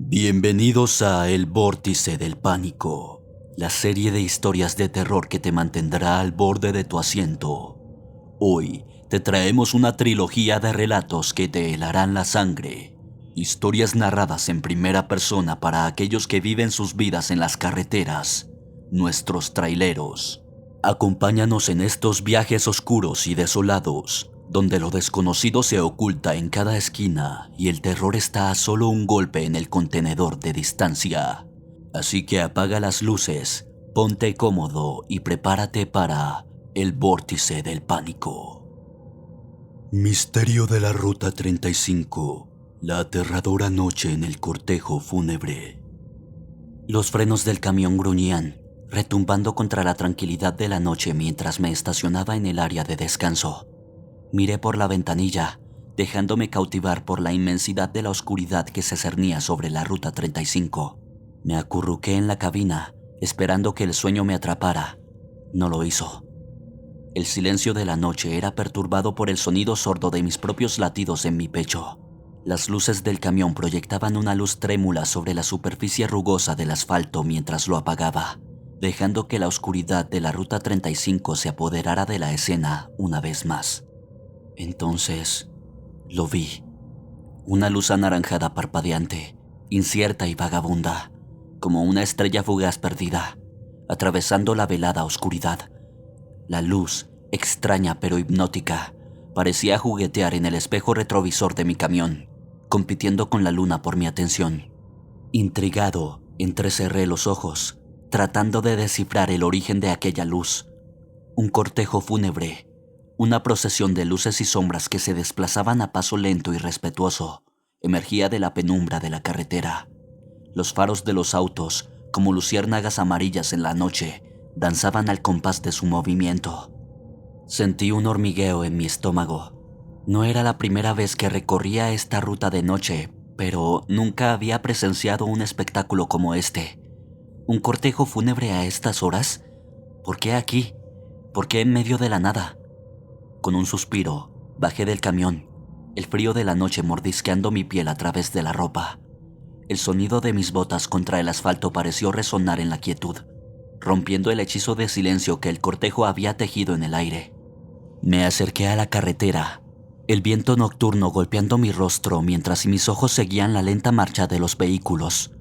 Bienvenidos a El Vórtice del Pánico, la serie de historias de terror que te mantendrá al borde de tu asiento. Hoy te traemos una trilogía de relatos que te helarán la sangre. Historias narradas en primera persona para aquellos que viven sus vidas en las carreteras, nuestros traileros. Acompáñanos en estos viajes oscuros y desolados, donde lo desconocido se oculta en cada esquina y el terror está a solo un golpe en el contenedor de distancia. Así que apaga las luces, ponte cómodo y prepárate para El Vórtice del Pánico. Misterio de la Ruta 35, la aterradora noche en el cortejo fúnebre. Los frenos del camión gruñían, retumbando contra la tranquilidad de la noche mientras me estacionaba en el área de descanso. Miré por la ventanilla, dejándome cautivar por la inmensidad de la oscuridad que se cernía sobre la Ruta 35. Me acurruqué en la cabina, esperando que el sueño me atrapara. No lo hizo. El silencio de la noche era perturbado por el sonido sordo de mis propios latidos en mi pecho. Las luces del camión proyectaban una luz trémula sobre la superficie rugosa del asfalto mientras lo apagaba, dejando que la oscuridad de la Ruta 35 se apoderara de la escena una vez más. Entonces, lo vi. Una luz anaranjada parpadeante, incierta y vagabunda, como una estrella fugaz perdida, atravesando la velada oscuridad. La luz, extraña pero hipnótica, parecía juguetear en el espejo retrovisor de mi camión, compitiendo con la luna por mi atención. Intrigado, entrecerré los ojos, tratando de descifrar el origen de aquella luz. Un cortejo fúnebre, una procesión de luces y sombras que se desplazaban a paso lento y respetuoso, emergía de la penumbra de la carretera. Los faros de los autos, como luciérnagas amarillas en la noche, danzaban al compás de su movimiento. Sentí un hormigueo en mi estómago. No era la primera vez que recorría esta ruta de noche, pero nunca había presenciado un espectáculo como este. ¿Un cortejo fúnebre a estas horas? ¿Por qué aquí? ¿Por qué en medio de la nada? Con un suspiro, bajé del camión, el frío de la noche mordisqueando mi piel a través de la ropa. El sonido de mis botas contra el asfalto pareció resonar en la quietud, rompiendo el hechizo de silencio que el cortejo había tejido en el aire. Me acerqué a la carretera, el viento nocturno golpeando mi rostro mientras mis ojos seguían la lenta marcha de los vehículos.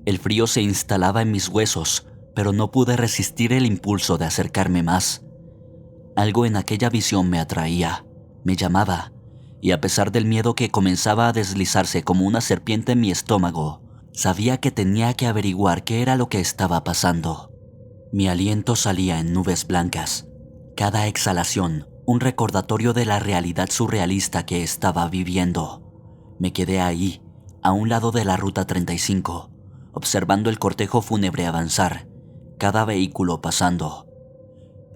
El frío se instalaba en mis huesos, pero no pude resistir el impulso de acercarme más. Algo en aquella visión me atraía, me llamaba, y a pesar del miedo que comenzaba a deslizarse como una serpiente en mi estómago, sabía que tenía que averiguar qué era lo que estaba pasando. Mi aliento salía en nubes blancas, cada exhalación un recordatorio de la realidad surrealista que estaba viviendo. Me quedé ahí, a un lado de la Ruta 35, observando el cortejo fúnebre avanzar, cada vehículo pasando.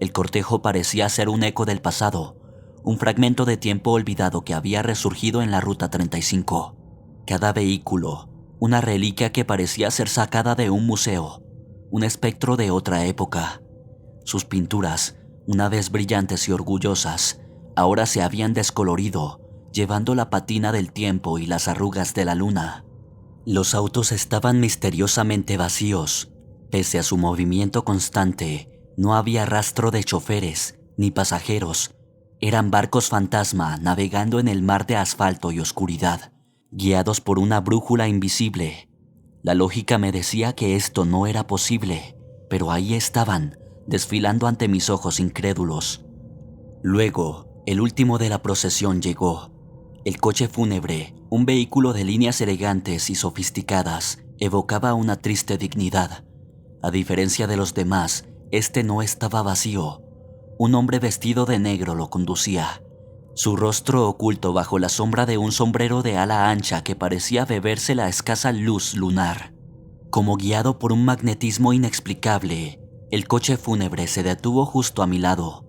El cortejo parecía ser un eco del pasado, un fragmento de tiempo olvidado que había resurgido en la Ruta 35. Cada vehículo, una reliquia que parecía ser sacada de un museo, un espectro de otra época. Sus pinturas, una vez brillantes y orgullosas, ahora se habían descolorido, llevando la patina del tiempo y las arrugas de la luna. Los autos estaban misteriosamente vacíos. Pese a su movimiento constante, no había rastro de choferes ni pasajeros. Eran barcos fantasma navegando en el mar de asfalto y oscuridad, guiados por una brújula invisible. La lógica me decía que esto no era posible, pero ahí estaban, desfilando ante mis ojos incrédulos. Luego, el último de la procesión llegó. El coche fúnebre, un vehículo de líneas elegantes y sofisticadas, evocaba una triste dignidad. A diferencia de los demás, este no estaba vacío. Un hombre vestido de negro lo conducía, su rostro oculto bajo la sombra de un sombrero de ala ancha que parecía beberse la escasa luz lunar. Como guiado por un magnetismo inexplicable, el coche fúnebre se detuvo justo a mi lado.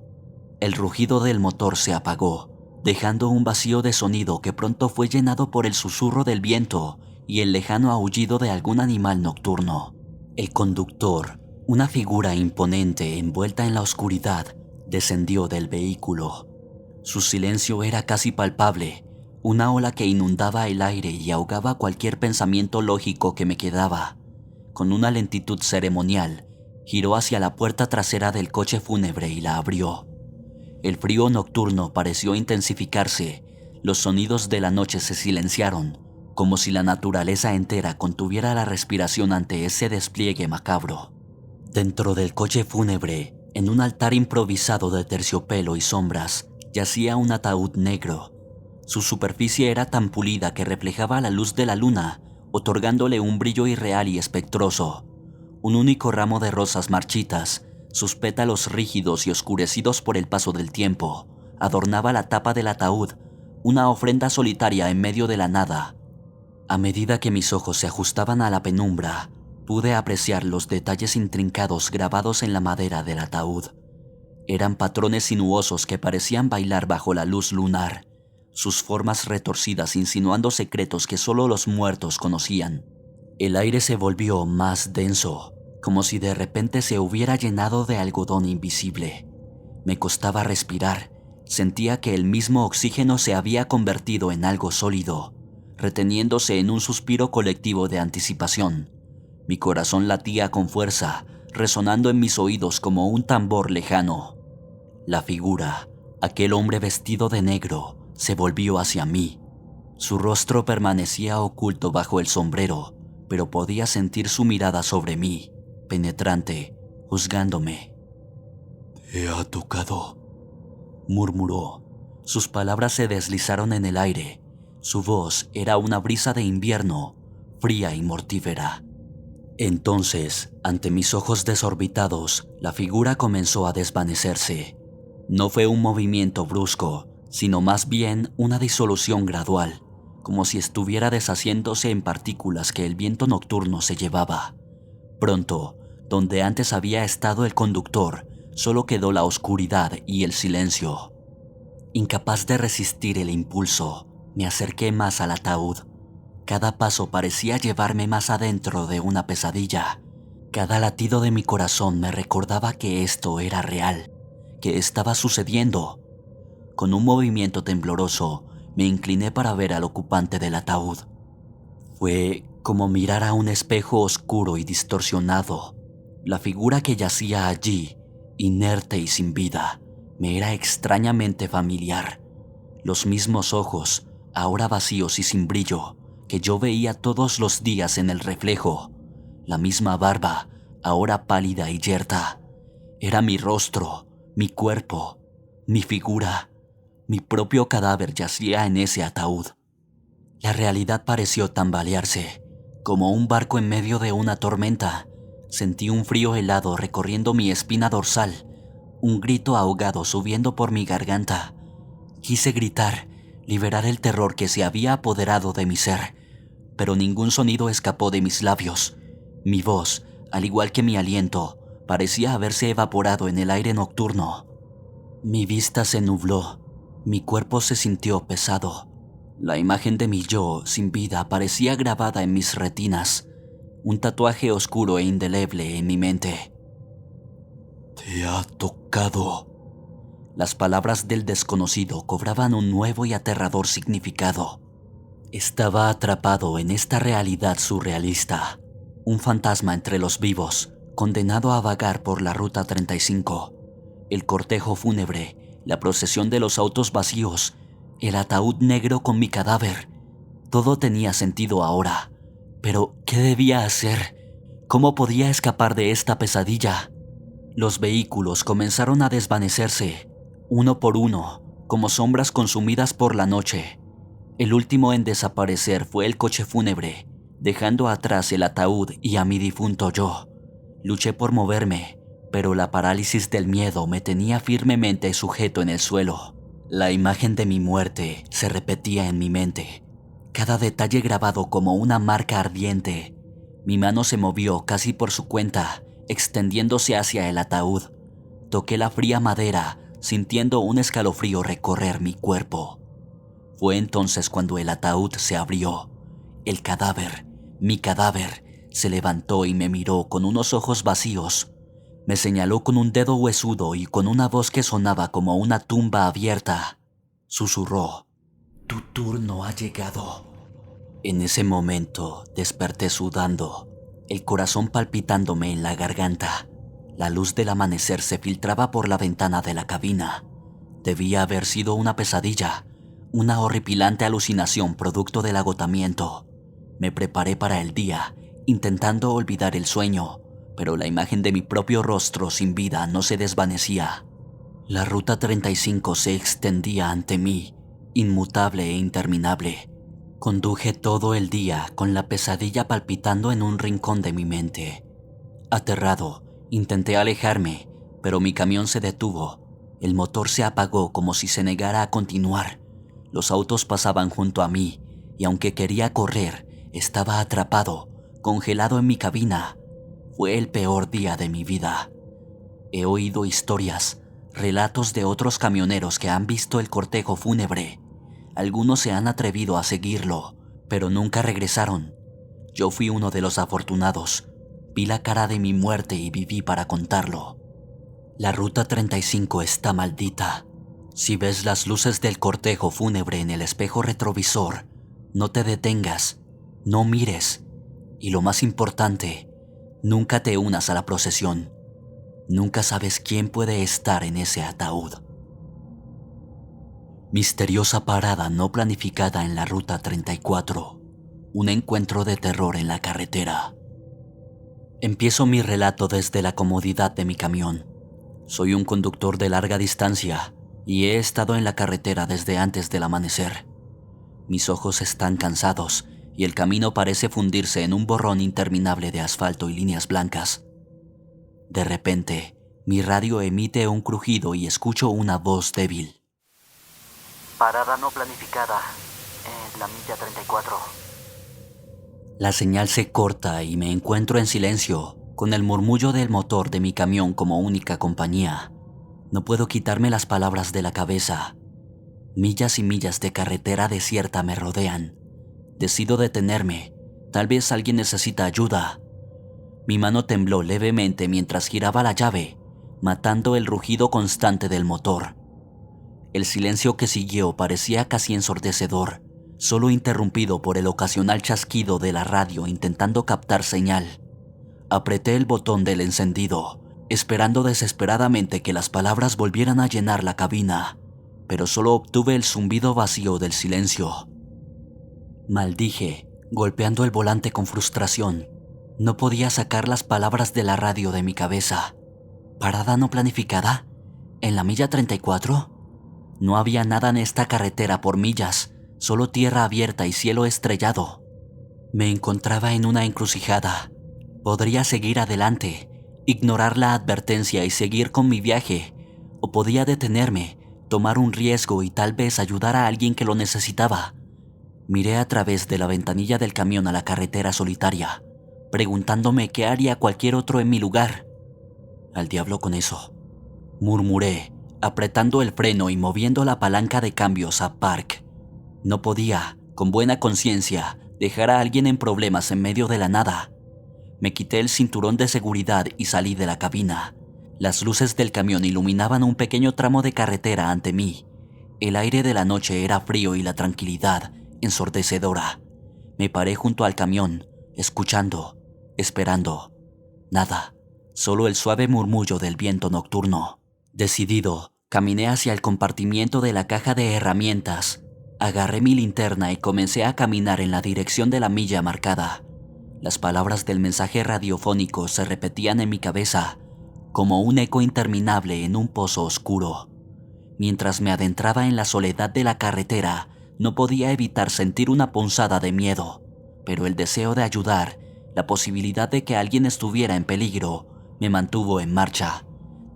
El rugido del motor se apagó, dejando un vacío de sonido que pronto fue llenado por el susurro del viento y el lejano aullido de algún animal nocturno. El conductor, una figura imponente envuelta en la oscuridad, descendió del vehículo. Su silencio era casi palpable, Una ola que inundaba el aire y ahogaba cualquier pensamiento lógico que me quedaba. Con una lentitud ceremonial, giró hacia la puerta trasera del coche fúnebre y la abrió. El frío nocturno pareció intensificarse, los sonidos de la noche se silenciaron, como si la naturaleza entera contuviera la respiración ante ese despliegue macabro. Dentro del coche fúnebre, en un altar improvisado de terciopelo y sombras, yacía un ataúd negro. Su superficie era tan pulida que reflejaba la luz de la luna, otorgándole un brillo irreal y espectroso. Un único ramo de rosas marchitas, sus pétalos rígidos y oscurecidos por el paso del tiempo, adornaba la tapa del ataúd, una ofrenda solitaria en medio de la nada. A medida que mis ojos se ajustaban a la penumbra, pude apreciar los detalles intrincados grabados en la madera del ataúd. Eran patrones sinuosos que parecían bailar bajo la luz lunar, sus formas retorcidas insinuando secretos que solo los muertos conocían. El aire se volvió más denso, como si de repente se hubiera llenado de algodón invisible. Me costaba respirar, sentía que el mismo oxígeno se había convertido en algo sólido, reteniéndose en un suspiro colectivo de anticipación. Mi corazón latía con fuerza, resonando en mis oídos como un tambor lejano. La figura, aquel hombre vestido de negro, se volvió hacia mí. Su rostro permanecía oculto bajo el sombrero, pero podía sentir su mirada sobre mí, penetrante, juzgándome. «Te ha tocado», murmuró. Sus palabras se deslizaron en el aire. Su voz era una brisa de invierno, fría y mortífera. Entonces, ante mis ojos desorbitados, la figura comenzó a desvanecerse. No fue un movimiento brusco, sino más bien una disolución gradual, como si estuviera deshaciéndose en partículas que el viento nocturno se llevaba. Pronto, donde antes había estado el conductor, solo quedó la oscuridad y el silencio. Incapaz de resistir el impulso, me acerqué más al ataúd. Cada paso parecía llevarme más adentro de una pesadilla. Cada latido de mi corazón me recordaba que esto era real, que estaba sucediendo. Con un movimiento tembloroso, me incliné para ver al ocupante del ataúd. Fue como mirar a un espejo oscuro y distorsionado. La figura que yacía allí, inerte y sin vida, me era extrañamente familiar. Los mismos ojos, ahora vacíos y sin brillo, que yo veía todos los días en el reflejo. La misma barba, ahora pálida y yerta. Era mi rostro, mi cuerpo, mi figura. Mi propio cadáver yacía en ese ataúd. La realidad pareció tambalearse, como un barco en medio de una tormenta. Sentí un frío helado recorriendo mi espina dorsal, un grito ahogado subiendo por mi garganta. Quise gritar, liberar el terror que se había apoderado de mi ser, pero ningún sonido escapó de mis labios. Mi voz, al igual que mi aliento, parecía haberse evaporado en el aire nocturno. Mi vista se nubló. Mi cuerpo se sintió pesado. La imagen de mi yo sin vida parecía grabada en mis retinas, un tatuaje oscuro e indeleble en mi mente. «Te ha tocado». Las palabras del desconocido cobraban un nuevo y aterrador significado. Estaba atrapado en esta realidad surrealista, un fantasma entre los vivos, condenado a vagar por la Ruta 35. El cortejo fúnebre, la procesión de los autos vacíos, el ataúd negro con mi cadáver. Todo tenía sentido ahora. Pero, ¿qué debía hacer? ¿Cómo podía escapar de esta pesadilla? Los vehículos comenzaron a desvanecerse, uno por uno, como sombras consumidas por la noche. El último en desaparecer fue el coche fúnebre, dejando atrás el ataúd y a mi difunto yo. Luché por moverme, pero la parálisis del miedo me tenía firmemente sujeto en el suelo. La imagen de mi muerte se repetía en mi mente, cada detalle grabado como una marca ardiente. Mi mano se movió casi por su cuenta, extendiéndose hacia el ataúd. Toqué la fría madera, sintiendo un escalofrío recorrer mi cuerpo. Fue entonces cuando el ataúd se abrió. El cadáver, mi cadáver, se levantó y me miró con unos ojos vacíos. Me señaló con un dedo huesudo y con una voz que sonaba como una tumba abierta. Susurró: Tu turno ha llegado. En ese momento desperté sudando, el corazón palpitándome en la garganta. La luz del amanecer se filtraba por la ventana de la cabina. Debía haber sido una pesadilla, una horripilante alucinación producto del agotamiento. Me preparé para el día, intentando olvidar el sueño, pero la imagen de mi propio rostro sin vida no se desvanecía. La Ruta 35 se extendía ante mí, inmutable e interminable. Conduje todo el día con la pesadilla palpitando en un rincón de mi mente. Aterrado, intenté alejarme, pero mi camión se detuvo. El motor se apagó como si se negara a continuar. Los autos pasaban junto a mí, y aunque quería correr, estaba atrapado, congelado en mi cabina. Fue el peor día de mi vida. He oído historias, relatos de otros camioneros que han visto el cortejo fúnebre. Algunos se han atrevido a seguirlo, pero nunca regresaron. Yo fui uno de los afortunados. Vi la cara de mi muerte y viví para contarlo. La Ruta 35 está maldita. Si ves las luces del cortejo fúnebre en el espejo retrovisor, no te detengas, no mires. Y lo más importante, nunca te unas a la procesión. Nunca sabes quién puede estar en ese ataúd. Misteriosa parada no planificada en la Ruta 34. Un encuentro de terror en la carretera. Empiezo mi relato desde la comodidad de mi camión. Soy un conductor de larga distancia y he estado en la carretera desde antes del amanecer. Mis ojos están cansados y el camino parece fundirse en un borrón interminable de asfalto y líneas blancas. De repente, mi radio emite un crujido y escucho una voz débil. Parada no planificada en la milla 34. La señal se corta y me encuentro en silencio, con el murmullo del motor de mi camión como única compañía. No puedo quitarme las palabras de la cabeza. Millas y millas de carretera desierta me rodean. Decido detenerme. Tal vez alguien necesita ayuda. Mi mano tembló levemente mientras giraba la llave, matando el rugido constante del motor. El silencio que siguió parecía casi ensordecedor, solo interrumpido por el ocasional chasquido de la radio intentando captar señal. Apreté el botón del encendido, esperando desesperadamente que las palabras volvieran a llenar la cabina, pero solo obtuve el zumbido vacío del silencio. Maldije, golpeando el volante con frustración. No podía sacar las palabras de la radio de mi cabeza. ¿Parada no planificada? ¿En la milla 34? No había nada en esta carretera por millas, solo tierra abierta y cielo estrellado. Me encontraba en una encrucijada. Podría seguir adelante, ignorar la advertencia y seguir con mi viaje, o podía detenerme, tomar un riesgo y tal vez ayudar a alguien que lo necesitaba. Miré a través de la ventanilla del camión a la carretera solitaria, preguntándome qué haría cualquier otro en mi lugar. Al diablo con eso, murmuré, apretando el freno y moviendo la palanca de cambios a park. No podía, con buena conciencia, dejar a alguien en problemas en medio de la nada. Me quité el cinturón de seguridad y salí de la cabina. Las luces del camión iluminaban un pequeño tramo de carretera ante mí. El aire de la noche era frío y la tranquilidad ensordecedora. Me paré junto al camión, escuchando, esperando. Nada, solo el suave murmullo del viento nocturno. Decidido, caminé hacia el compartimiento de la caja de herramientas. Agarré mi linterna y comencé a caminar en la dirección de la milla marcada. Las palabras del mensaje radiofónico se repetían en mi cabeza, como un eco interminable en un pozo oscuro. Mientras me adentraba en la soledad de la carretera, no podía evitar sentir una punzada de miedo, pero el deseo de ayudar, la posibilidad de que alguien estuviera en peligro, me mantuvo en marcha.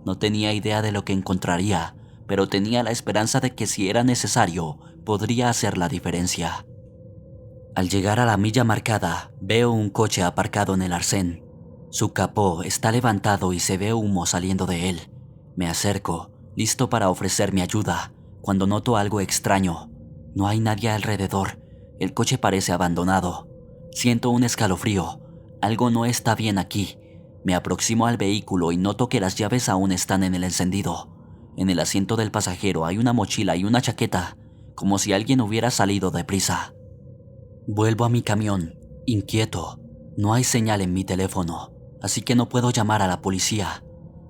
No tenía idea de lo que encontraría, pero tenía la esperanza de que si era necesario, podría hacer la diferencia. Al llegar a la milla marcada, veo un coche aparcado en el arcén. Su capó está levantado y se ve humo saliendo de él. Me acerco, listo para ofrecer mi ayuda, cuando noto algo extraño. No hay nadie alrededor. El coche parece abandonado. Siento un escalofrío. Algo no está bien aquí. Me aproximo al vehículo y noto que las llaves aún están en el encendido. En el asiento del pasajero hay una mochila y una chaqueta. como si alguien hubiera salido deprisa. Vuelvo a mi camión, inquieto. No hay señal en mi teléfono, así que no puedo llamar a la policía.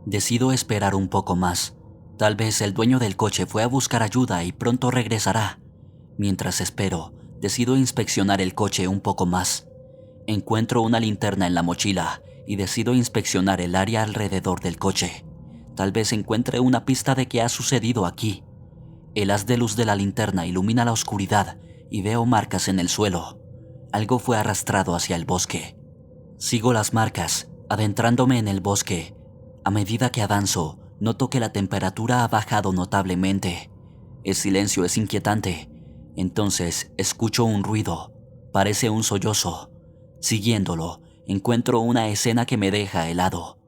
Decido esperar un poco más. Tal vez el dueño del coche fue a buscar ayuda y pronto regresará. Mientras espero, decido inspeccionar el coche un poco más. Encuentro una linterna en la mochila y decido inspeccionar el área alrededor del coche. Tal vez encuentre una pista de qué ha sucedido aquí. El haz de luz de la linterna ilumina la oscuridad y veo marcas en el suelo. Algo fue arrastrado hacia el bosque. Sigo las marcas, adentrándome en el bosque. A medida que avanzo, noto que la temperatura ha bajado notablemente. El silencio es inquietante. Entonces escucho un ruido. Parece un sollozo. Siguiéndolo, encuentro una escena que me deja helado.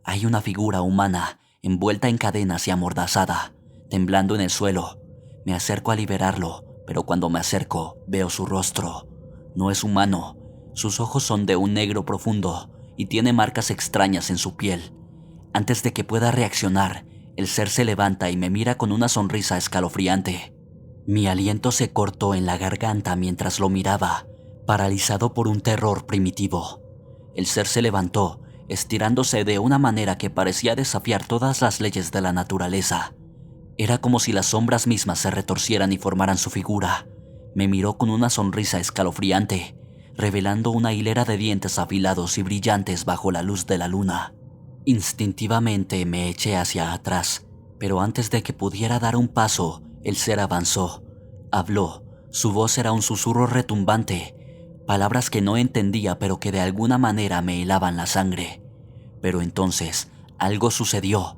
Hay una figura humana, envuelta en cadenas y amordazada, temblando en el suelo. Me acerco a liberarlo, pero cuando me acerco, veo su rostro. No es humano. Sus ojos son de un negro profundo y tiene marcas extrañas en su piel. Antes de que pueda reaccionar, el ser se levanta y me mira con una sonrisa escalofriante. Mi aliento se cortó en la garganta mientras lo miraba, paralizado por un terror primitivo. El ser se levantó, estirándose de una manera que parecía desafiar todas las leyes de la naturaleza. Era como si las sombras mismas se retorcieran y formaran su figura. Me miró con una sonrisa escalofriante, revelando una hilera de dientes afilados y brillantes bajo la luz de la luna. Instintivamente me eché hacia atrás, pero antes de que pudiera dar un paso, el ser avanzó. Habló. Su voz era un susurro retumbante, palabras que no entendía pero que de alguna manera me helaban la sangre. Pero entonces, algo sucedió.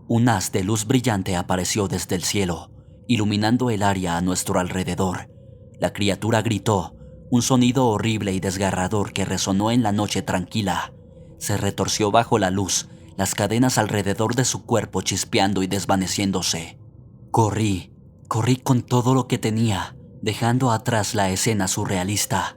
Un haz de luz brillante apareció desde el cielo, iluminando el área a nuestro alrededor. La criatura gritó, un sonido horrible y desgarrador que resonó en la noche tranquila. Se retorció bajo la luz, las cadenas alrededor de su cuerpo chispeando y desvaneciéndose. Corrí con todo lo que tenía, dejando atrás la escena surrealista.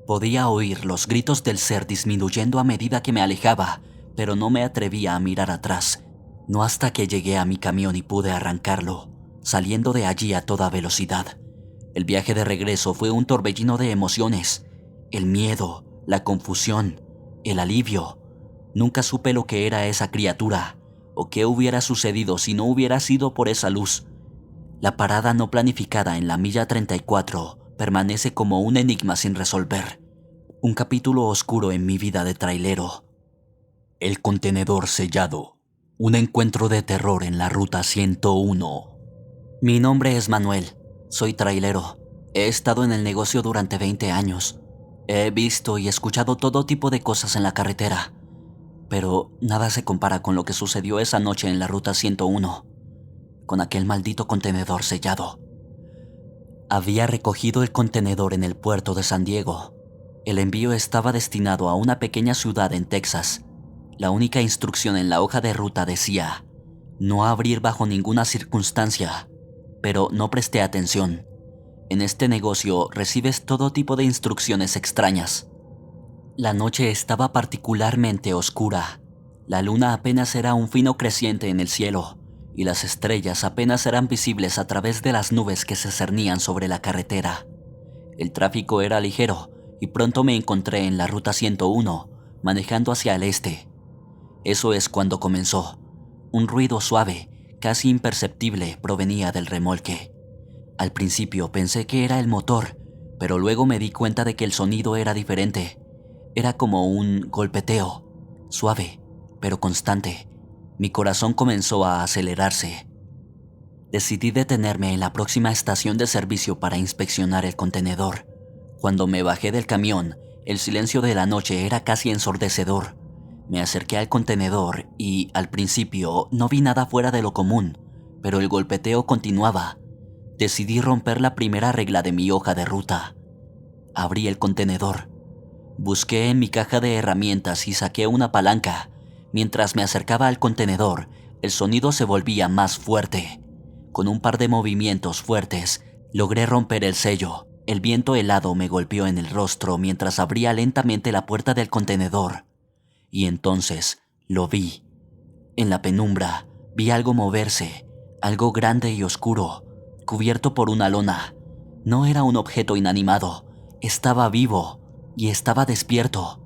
Podía oír los gritos del ser disminuyendo a medida que me alejaba, pero no me atrevía a mirar atrás. No hasta que llegué a mi camión y pude arrancarlo, saliendo de allí a toda velocidad. El viaje de regreso fue un torbellino de emociones. El miedo, la confusión, el alivio. Nunca supe lo que era esa criatura, o qué hubiera sucedido si no hubiera sido por esa luz. La parada no planificada en la milla 34 permanece como un enigma sin resolver. Un capítulo oscuro en mi vida de trailero. El contenedor sellado. Un encuentro de terror en la ruta 101. Mi nombre es Manuel. Soy trailero. He estado en el negocio durante 20 años. He visto y escuchado todo tipo de cosas en la carretera. Pero nada se compara con lo que sucedió esa noche en la ruta 101. Con aquel maldito contenedor sellado. Había recogido el contenedor en el puerto de San Diego. El envío estaba destinado a una pequeña ciudad en Texas. La única instrucción en la hoja de ruta decía: no abrir bajo ninguna circunstancia. Pero no presté atención. En este negocio recibes todo tipo de instrucciones extrañas. La noche estaba particularmente oscura. La luna apenas era un fino creciente en el cielo, y las estrellas apenas eran visibles a través de las nubes que se cernían sobre la carretera. El tráfico era ligero, y pronto me encontré en la ruta 101, manejando hacia el este. Eso es cuando comenzó. Un ruido suave, casi imperceptible, provenía del remolque. Al principio pensé que era el motor, pero luego me di cuenta de que el sonido era diferente. Era como un golpeteo, suave, pero constante. Mi corazón comenzó a acelerarse. Decidí detenerme en la próxima estación de servicio para inspeccionar el contenedor. Cuando me bajé del camión, el silencio de la noche era casi ensordecedor. Me acerqué al contenedor y, al principio, no vi nada fuera de lo común, pero el golpeteo continuaba. Decidí romper la primera regla de mi hoja de ruta. Abrí el contenedor. Busqué en mi caja de herramientas y saqué una palanca. Mientras me acercaba al contenedor, el sonido se volvía más fuerte. Con un par de movimientos fuertes, logré romper el sello. El viento helado me golpeó en el rostro mientras abría lentamente la puerta del contenedor. Y entonces lo vi. En la penumbra vi algo moverse, algo grande y oscuro, cubierto por una lona. No era un objeto inanimado, estaba vivo y estaba despierto.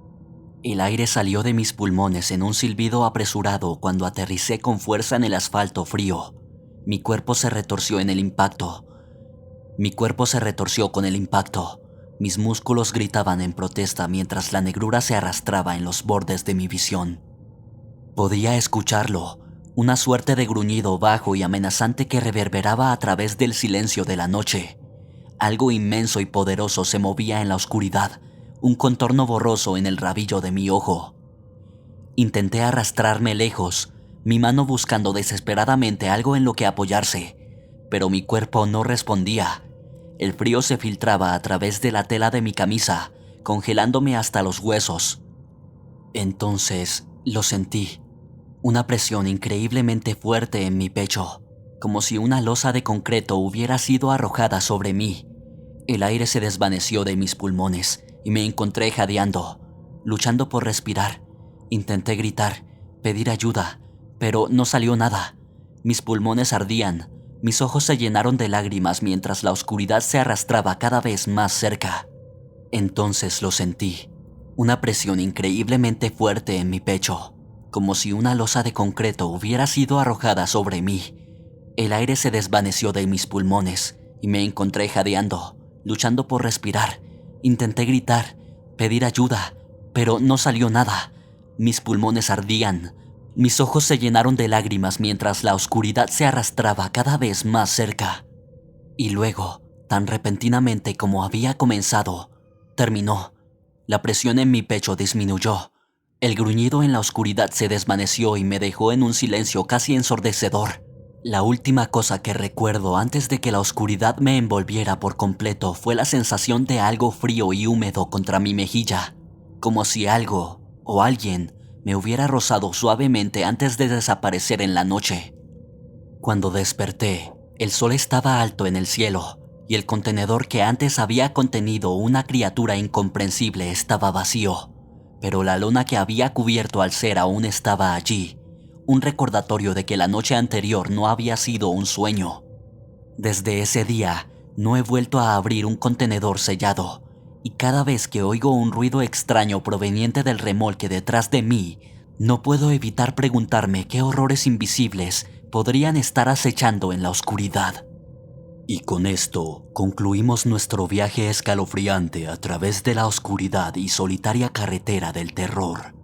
El aire salió de mis pulmones en un silbido apresurado cuando aterricé con fuerza en el asfalto frío. Mi cuerpo se retorció con el impacto. Mis músculos gritaban en protesta mientras la negrura se arrastraba en los bordes de mi visión. Podía escucharlo, una suerte de gruñido bajo y amenazante que reverberaba a través del silencio de la noche. Algo inmenso y poderoso se movía en la oscuridad, un contorno borroso en el rabillo de mi ojo. Intenté arrastrarme lejos, mi mano buscando desesperadamente algo en lo que apoyarse, pero mi cuerpo no respondía. El frío se filtraba a través de la tela de mi camisa, congelándome hasta los huesos. Entonces lo sentí, una presión increíblemente fuerte en mi pecho, como si una losa de concreto hubiera sido arrojada sobre mí. El aire se desvaneció de mis pulmones y me encontré jadeando, luchando por respirar. Intenté gritar, pedir ayuda, pero no salió nada. Mis pulmones ardían, mis ojos se llenaron de lágrimas mientras la oscuridad se arrastraba cada vez más cerca. Entonces lo sentí, una presión increíblemente fuerte en mi pecho, como si una losa de concreto hubiera sido arrojada sobre mí. El aire se desvaneció de mis pulmones y me encontré jadeando, luchando por respirar. Intenté gritar, pedir ayuda, pero no salió nada. Mis pulmones ardían, mis ojos se llenaron de lágrimas mientras la oscuridad se arrastraba cada vez más cerca. Y luego, tan repentinamente como había comenzado, terminó. La presión en mi pecho disminuyó. El gruñido en la oscuridad se desvaneció y me dejó en un silencio casi ensordecedor. La última cosa que recuerdo antes de que la oscuridad me envolviera por completo fue la sensación de algo frío y húmedo contra mi mejilla, como si algo o alguien me hubiera rozado suavemente antes de desaparecer en la noche. Cuando desperté, el sol estaba alto en el cielo y el contenedor que antes había contenido una criatura incomprensible estaba vacío, pero la lona que había cubierto al ser aún estaba allí. Un recordatorio de que la noche anterior no había sido un sueño. Desde ese día, no he vuelto a abrir un contenedor sellado, y cada vez que oigo un ruido extraño proveniente del remolque detrás de mí, no puedo evitar preguntarme qué horrores invisibles podrían estar acechando en la oscuridad. Y con esto concluimos nuestro viaje escalofriante a través de la oscuridad y solitaria carretera del terror.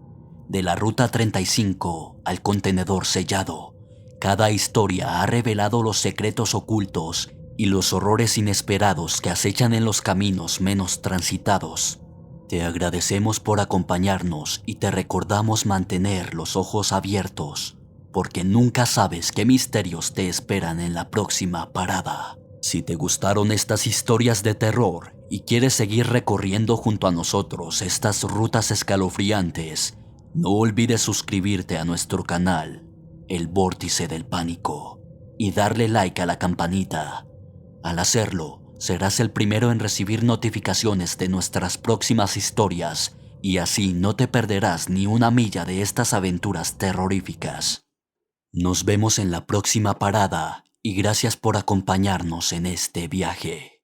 De la Ruta 35 al contenedor sellado, cada historia ha revelado los secretos ocultos y los horrores inesperados que acechan en los caminos menos transitados. Te agradecemos por acompañarnos y te recordamos mantener los ojos abiertos, porque nunca sabes qué misterios te esperan en la próxima parada. Si te gustaron estas historias de terror y quieres seguir recorriendo junto a nosotros estas rutas escalofriantes, no olvides suscribirte a nuestro canal, El Vórtice del Pánico, y darle like a la campanita. Al hacerlo, serás el primero en recibir notificaciones de nuestras próximas historias y así no te perderás ni una milla de estas aventuras terroríficas. Nos vemos en la próxima parada y gracias por acompañarnos en este viaje.